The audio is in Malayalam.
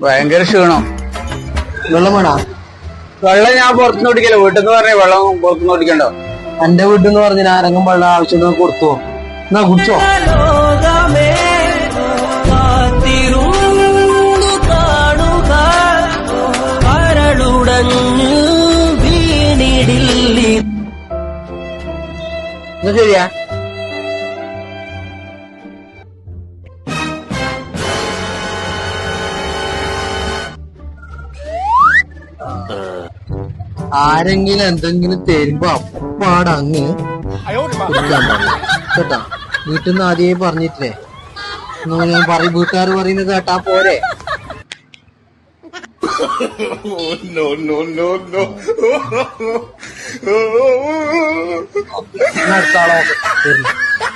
ഭയങ്കര ക്ഷീണം. വെള്ളം വേണോ? വെള്ളം ഞാൻ പുറത്തുനിന്ന് കുടിക്കല്ലോ. വീട്ടിൽ നിന്ന് പറഞ്ഞ വെള്ളം പുറത്തുനിന്ന് കുടിക്കണ്ടോ? എന്റെ വീട്ടിൽ നിന്ന് പറഞ്ഞ ആരെങ്കിലും വെള്ളം ആവശ്യം കൊടുത്തോ? എന്നാ കുടിച്ചോ. എന്നാ ശരിയാ. ആരെങ്കിലും എന്തെങ്കിലും തരുമ്പോ അപ്പാടങ്ങ് കുടിക്കാൻ പറയും കേട്ടാ. വീട്ടിൽ നിന്ന് ആദ്യമേ പറഞ്ഞിട്ടില്ലേ? ഞാൻ വീട്ടുകാർ പറയുന്നത് കേട്ടാ പോരെ. അടുത്ത ആളോ